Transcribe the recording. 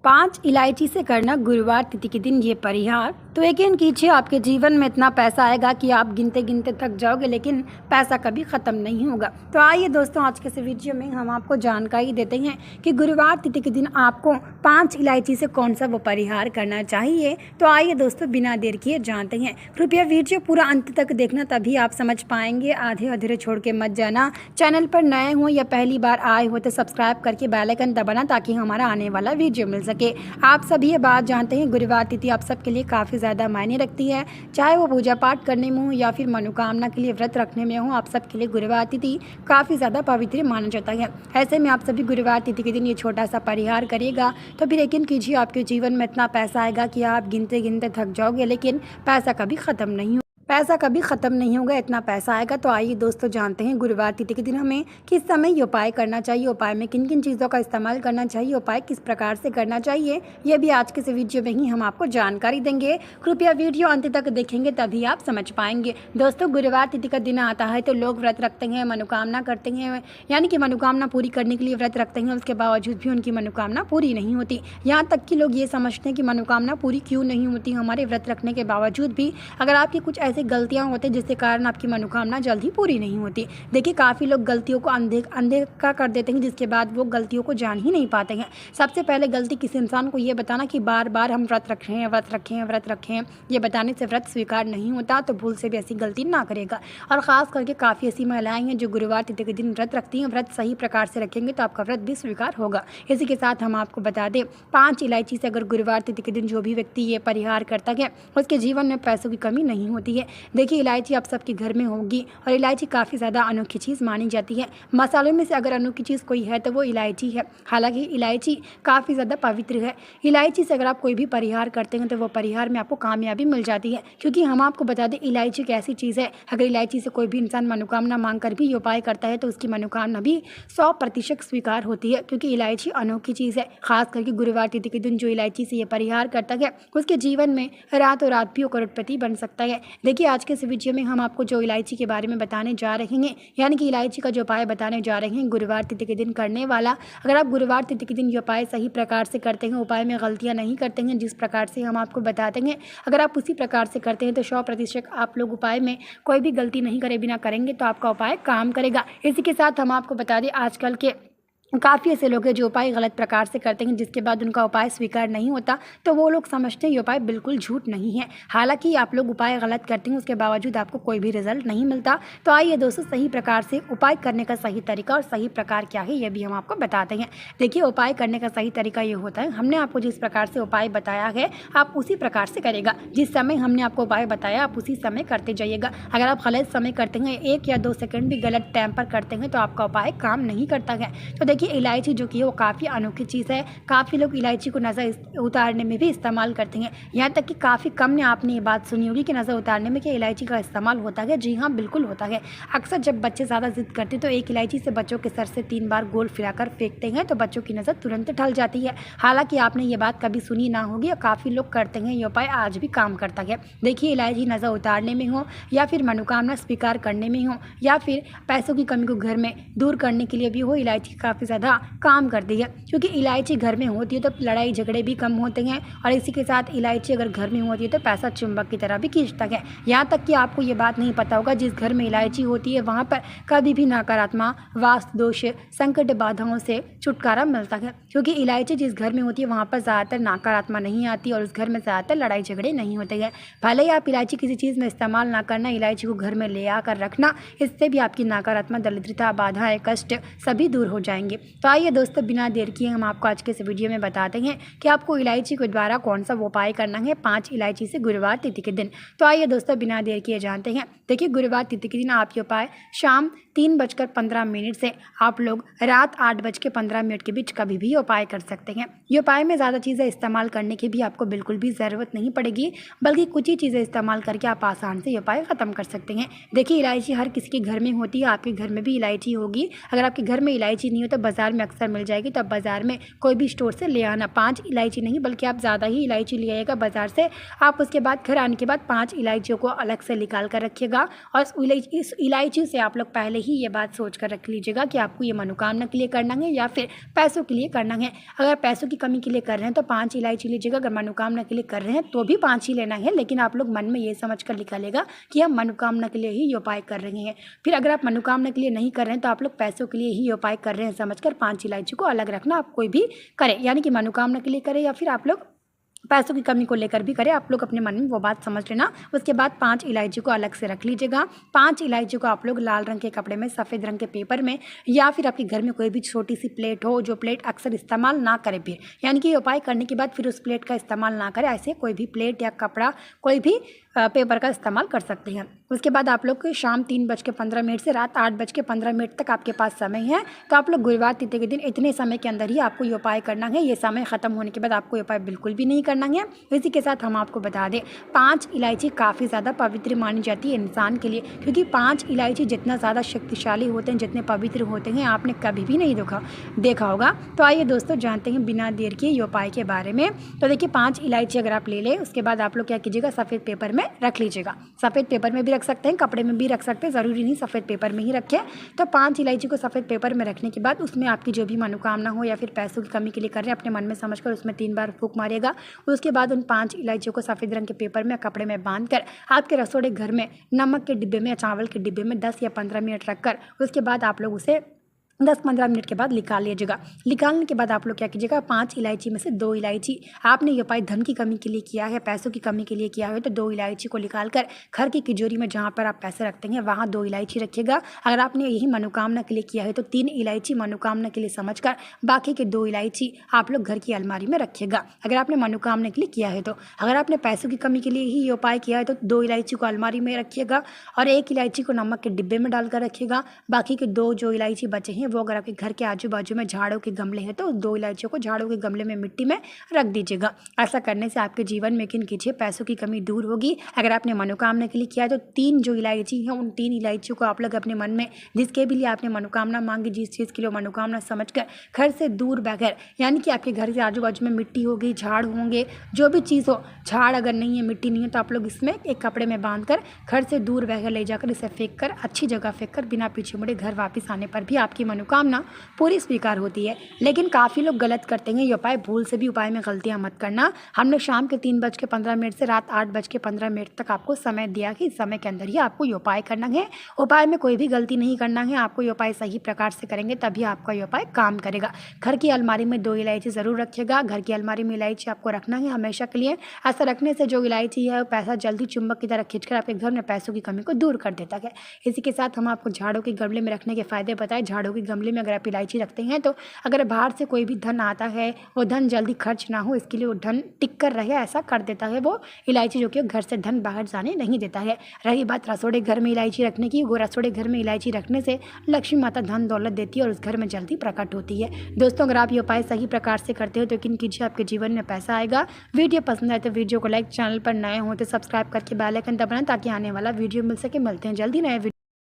5 इलायची से करना गुरुवार तिथि के दिन ये परिहार। तो यकीन कीजिए आपके जीवन में इतना पैसा आएगा कि आप गिनते गिनते थक जाओगे, लेकिन पैसा कभी ख़त्म नहीं होगा। तो आइए दोस्तों, आज के इस वीडियो में हम आपको जानकारी देते हैं कि गुरुवार तिथि के दिन आपको 5 इलायची से कौन सा वो परिहार करना चाहिए। तो आइए दोस्तों, बिना देर किए जानते हैं। कृपया वीडियो पूरा अंत तक देखना, तभी आप समझ पाएंगे। आधे अधूरे छोड़ के मत जाना। चैनल पर नए हो या पहली बार आए हो तो सब्सक्राइब करके बेल आइकन दबाना, ताकि हमारा आने वाला वीडियो मिल सके। आप सभी ये बात जानते हैं, गुरुवार तिथि आप सबके लिए काफ़ी ज़्यादा मायने रखती है। चाहे वो पूजा पाठ करने में हो या फिर मनोकामना के लिए व्रत रखने में हो, आप सबके लिए गुरुवार तिथि काफ़ी ज़्यादा पवित्र माना जाता है। ऐसे में आप सभी गुरुवार तिथि के दिन ये छोटा सा परिहार करिएगा, तो फिर यकीन कीजिए आपके जीवन में इतना पैसा आएगा कि आप गिनते गिनते थक जाओगे, लेकिन पैसा कभी ख़त्म नहीं होगा। इतना पैसा आएगा। तो आइए दोस्तों, जानते हैं गुरुवार तिथि के दिन हमें किस समय ये उपाय करना चाहिए, उपाय में किन किन चीज़ों का इस्तेमाल करना चाहिए, उपाय किस प्रकार से करना चाहिए, ये भी आज के इस वीडियो में ही हम आपको जानकारी देंगे। कृपया वीडियो अंत तक देखेंगे, तभी आप समझ पाएंगे। दोस्तों, गुरुवार तिथि का दिन आता है तो लोग व्रत रखते हैं, मनोकामना करते हैं, यानी कि मनोकामना पूरी करने के लिए व्रत रखते हैं। उसके बावजूद भी उनकी मनोकामना पूरी नहीं होती। यहाँ तक कि लोग ये समझते हैं कि मनोकामना पूरी क्यों नहीं होती हमारे व्रत रखने के बावजूद भी। अगर आपकी कुछ ऐसी गलतियां होती हैं जिसके कारण आपकी मनोकामना जल्दी पूरी नहीं होती। देखिए, काफ़ी लोग गलतियों को अनदेखा कर देते हैं, जिसके बाद वो गलतियों को जान ही नहीं पाते हैं। सबसे पहले गलती किसी इंसान को ये बताना कि बार बार हम व्रत रखें, ये बताने से व्रत स्वीकार नहीं होता। तो भूल से भी ऐसी गलती ना करेगा। और ख़ास करके काफ़ी ऐसी महिलाएं हैं जो गुरुवार तिथि के दिन व्रत रखती हैं। व्रत सही प्रकार से रखेंगे तो आपका व्रत भी स्वीकार होगा। इसी के साथ हम आपको बता दें, 5 इलायची से अगर गुरुवार तिथि के दिन जो भी व्यक्ति ये परिहार करता है, उसके जीवन में पैसों की कमी नहीं होती है। देखिए, इलायची आप सबके घर में होगी और इलायची काफ़ी ज़्यादा अनोखी चीज़ मानी जाती है। मसालों में से अगर अनोखी चीज़ कोई है तो वो इलायची है। हालांकि इलायची काफ़ी ज़्यादा पवित्र है। इलायची से अगर आप कोई भी परिहार करते हैं तो वो परिहार में आपको कामयाबी मिल जाती है, क्योंकि हम आपको बता दें, इलायची एक ऐसी चीज़ है, अगर इलायची से कोई भी इंसान मनोकामना मांग कर भी ये उपाय करता है तो उसकी मनोकामना भी 100% स्वीकार होती है, क्योंकि इलायची अनोखी चीज़ है। खास करके गुरुवार तिथि के दिन जो इलायची से ये परिहार करता है, उसके जीवन में रातों रात भी वो करोड़पति बन सकता है। देखिए, आज के इस वीडियो में हम आपको जो इलायची के बारे में बताने जा रहे हैं, यानी कि इलायची का जो उपाय बताने जा रहे हैं गुरुवार तिथि के दिन करने वाला, अगर आप गुरुवार तिथि के दिन ये उपाय सही प्रकार से करते हैं, उपाय में गलतियां नहीं करते हैं, जिस प्रकार से हम आपको बताते हैं, अगर आप उसी प्रकार से करते हैं तो 100% आप लोग उपाय में कोई भी गलती नहीं करे बिना करेंगे तो आपका उपाय काम करेगा। इसी के साथ हम आपको बता दें, आजकल के काफ़ी ऐसे लोग हैं जो उपाय गलत प्रकार से करते हैं, जिसके बाद उनका उपाय स्वीकार नहीं होता, तो वो लोग समझते हैं ये उपाय बिल्कुल झूठ नहीं है। हालांकि आप लोग उपाय गलत करते हैं, उसके बावजूद आपको कोई भी रिजल्ट नहीं मिलता। तो आइए दोस्तों, सही प्रकार से उपाय करने का सही तरीका और सही प्रकार क्या है ये भी हम आपको बताते हैं। देखिए, उपाय करने का सही तरीका ये होता है, हमने आपको जिस प्रकार से उपाय बताया है आप उसी प्रकार से करेगा। जिस समय हमने आपको उपाय बताया आप उसी समय करते जाइएगा। अगर आप गलत समय करते हैं, 1 या 2 सेकंड भी गलत टाइम पर करते हैं, तो आपका उपाय काम नहीं करता है। तो देखिए, इलायची जो कि है वो काफ़ी अनोखी चीज़ है। काफ़ी लोग इलायची को नज़र उतारने में भी इस्तेमाल करते हैं। यहाँ तक कि काफ़ी कम ने आपने ये बात सुनी होगी कि नज़र उतारने में क्या इलायची का इस्तेमाल होता है। जी हाँ, बिल्कुल होता है। अक्सर जब बच्चे ज़्यादा जिद करते हैं तो एक इलायची से बच्चों के सर से 3 बार गोल फिराकर फेंकते हैं, तो बच्चों की नज़र तुरंत ढल जाती है। हालांकि आपने ये बात कभी सुनी ना होगी और काफ़ी लोग करते हैं, ये उपाय आज भी काम करता है। देखिए, इलायची नज़र उतारने में हो या फिर मनोकामना स्वीकार करने में हो या फिर पैसों की कमी को घर में दूर करने के लिए भी हो, इलायची काफ़ी ज़्यादा काम करती है। क्योंकि इलायची घर में होती है तो लड़ाई झगड़े भी कम होते हैं, और इसी के साथ इलायची अगर घर में होती है तो पैसा चुंबक की तरह भी खींचता है। यहाँ तक कि आपको ये बात नहीं पता होगा, जिस घर में इलायची होती है वहाँ पर कभी भी नकारात्मक, वास्तु दोष, संकट, बाधाओं से छुटकारा मिलता है। क्योंकि इलायची जिस घर में होती है वहाँ पर ज़्यादातर नकारात्मक नहीं आती और उस घर में ज़्यादातर लड़ाई झगड़े नहीं होते हैं। भले ही आप इलायची किसी चीज़ में इस्तेमाल ना करना, इलायची को घर में ले आकर रखना, इससे भी आपकी नकारात्मक, दरिद्रता, बाधाएं, कष्ट सभी दूर हो जाएंगे। तो आइए दोस्तों, बिना देर किए हम आपको आज के इस वीडियो में बताते हैं कि आपको इलायची के द्वारा कौन सा उपाय करना है 5 इलायची से गुरुवार तिथि के दिन। तो आइए दोस्तों, बिना देर किए जानते हैं। देखिए, गुरुवार तिथि के दिन आप ये उपाय शाम 3:15 से आप लोग रात 8:15 के बीच कभी भी उपाय कर सकते हैं। ये उपाय में ज़्यादा चीज़ें इस्तेमाल करने की भी आपको बिल्कुल भी ज़रूरत नहीं पड़ेगी, बल्कि कुछ ही चीज़ें इस्तेमाल करके आप आसान से ये उपाय ख़त्म कर सकते हैं। देखिए, इलायची हर किसी के घर में होती है, आपके घर में भी इलायची होगी। अगर आपके घर में इलायची नहीं हो तो बाज़ार में अक्सर मिल जाएगी, तो आप बाज़ार में कोई भी स्टोर से ले आना। 5 इलायची नहीं बल्कि आप ज़्यादा ही इलायची ले आइएगा बाज़ार से। आप उसके बाद घर आने के बाद 5 इलायचियों को अलग से निकाल कर रखिएगा और इस इलायची से आप लोग पहले ही ये बात सोच कर रख लीजिएगा कि आपको ये मनोकामना के लिए करना है या फिर पैसों के लिए करना है। अगर पैसों की कमी के लिए कर रहे हैं तो 5 इलायची लीजिएगा, अगर मनोकामना के लिए कर रहे हैं तो भी 5 ही लेना है, लेकिन आप लोग मन में ये समझ कर निकालेगा कि हम मनोकामना के लिए ही ये उपाय कर रहे हैं। फिर अगर आप मनोकामना के लिए नहीं कर रहे हैं तो आप लोग पैसों के लिए ही ये उपाय कर रहे हैं समझकर 5 इलायची को अलग रखना। आप कोई भी करें, यानी कि मनोकामना के लिए करें या फिर आप लोग पैसों की कमी को लेकर भी करें, आप लोग अपने मन में वो बात समझ लेना। उसके बाद 5 इलायची को अलग से रख लीजिएगा। 5 इलायची को आप लोग लाल रंग के कपड़े में, सफ़ेद रंग के पेपर में, या फिर आपके घर में कोई भी छोटी सी प्लेट हो, जो प्लेट अक्सर इस्तेमाल ना करें, फिर यानी कि उपाय करने के बाद फिर उस प्लेट का इस्तेमाल ना करें, ऐसे कोई भी प्लेट या कपड़ा, कोई भी पेपर का इस्तेमाल कर सकते हैं। उसके बाद आप लोग को शाम 3:15 से रात 8:15 तक आपके पास समय है, तो आप लोग गुरुवार तिथि के दिन इतने समय के अंदर ही आपको ये उपाय करना है। ये समय ख़त्म होने के बाद आपको ये उपाय बिल्कुल भी नहीं करना है। इसी के साथ हम आपको बता दें, 5 इलायची काफ़ी ज़्यादा पवित्र मानी जाती है इंसान के लिए, क्योंकि 5 इलायची जितना ज़्यादा शक्तिशाली होते हैं, जितने पवित्र होते हैं, आपने कभी भी नहीं देखा होगा। तो आइए दोस्तों जानते हैं बिना देर के ये उपाय के बारे में। तो देखिए 5 इलायची अगर आप ले लें, उसके बाद आप लोग क्या कीजिएगा, सफ़ेद पेपर में रख लीजिएगा। सफ़ेद पेपर में भी रख सकते हैं, कपड़े में भी रख सकते हैं, ज़रूरी नहीं सफ़ेद पेपर में ही रखें। तो 5 इलायची को सफ़ेद पेपर में रखने के बाद उसमें आपकी जो भी मनोकामना हो या फिर पैसों की कमी के लिए कर रहे हैं, अपने मन में समझकर उसमें 3 बार फूंक मारिएगा। उसके बाद उन 5 इलायचियों को सफ़ेद रंग के पेपर में, कपड़े में बांधकर आपके रसोड़े घर में नमक के डिब्बे में या चावल के डिब्बे में 10 या 15 मिनट रखकर उसके बाद आप लोग उसे 10-15 मिनट के बाद निकाल लीजिएगा। निकालने के बाद आप लोग क्या कीजिएगा, 5 इलायची में से 2 इलायची, आपने ये उपाय धन की कमी के लिए किया है, पैसों की कमी के लिए किया है, तो 2 इलायची को निकाल कर घर की तिजोरी में जहाँ पर आप पैसे रखते हैं वहाँ 2 इलायची रखिएगा। अगर आपने यही मनोकामना के लिए किया है तो 3 इलायची मनोकामना के लिए समझकर बाकी के 2 इलायची आप लोग घर की अलमारी में रखिएगा, अगर आपने मनोकामना के लिए किया है तो। अगर आपने पैसों की कमी के लिए ही ये उपाय किया है तो 2 इलायची को अलमारी में रखिएगा और 1 इलायची को नमक के डिब्बे में डालकर रखिएगा। बाकी के 2 जो इलायची बचे हैं वो अगर आपके घर के आजू बाजू में झाड़ों के गमले हैं तो 2 इलायचियों को झाड़ों के गमले में मिट्टी में रख दीजिएगा। ऐसा करने से आपके जीवन में यकीन कीजिए पैसों की कमी दूर होगी। अगर आपने मनोकामना के लिए किया है तो 3 जो इलायची है उन 3 इलायचियों को आप लोग अपने मन में जिसके भी लिए आपने मनोकामना मांगी, जिस चीज़ के लिए मनोकामना समझकर घर से दूर बगैर, यानी कि आपके घर के आजू बाजू में मिट्टी होगी, झाड़ होंगे, जो भी चीज़ हो, झाड़ अगर नहीं है, मिट्टी नहीं है, तो आप लोग इसमें एक कपड़े में बांधकर घर से दूर बगैर ले जाकर इसे फेंक कर, अच्छी जगह फेंक कर, बिना पीछे मुड़े घर वापस आने पर भी आपकी मनोकामना पूरी स्वीकार होती है। लेकिन काफ़ी लोग गलत करते हैं ये उपाय, भूल से भी उपाय में गलतियां मत करना। हमने शाम के 3:15 से रात 8:15 तक आपको समय दिया कि इस समय के अंदर ही आपको ये उपाय करना है। उपाय में कोई भी गलती नहीं करना है, आपको ये उपाय सही प्रकार से करेंगे तभी आपका ये उपाय काम करेगा। घर की अलमारी में 2 इलायची ज़रूर रखिएगा, घर की अलमारी में इलायची आपको रखना है हमेशा के लिए। ऐसा रखने से जो इलायची है वो पैसा जल्दी चुंबक की तरह खींचकर आपके घर में पैसों की कमी को दूर कर देता है। इसी के साथ हम आपको झाड़ों के गमले में रखने के फ़ायदे बताए। झाड़ों के गमले में अगर आप इलायची रखते हैं तो अगर बाहर से कोई भी धन आता है वो धन जल्दी खर्च ना हो, इसके लिए वो धन टिक कर रहे, ऐसा कर देता है वो इलायची, जो कि घर से धन बाहर जाने नहीं देता है। रही बात रसोड़े घर में इलायची रखने की, वो रसोड़े घर में इलायची रखने से लक्ष्मी माता धन दौलत देती है और उस घर में जल्दी प्रकट होती है। दोस्तों अगर आप ये उपाय सही प्रकार से करते हो तो यकीन कीजिए आपके जीवन में पैसा आएगा। वीडियो पसंद आए तो वीडियो को लाइक, चैनल पर नए हो तो सब्सक्राइब करके बेल आइकन दबाना ताकि आने वाला वीडियो मिल सके। मिलते हैं जल्दी नए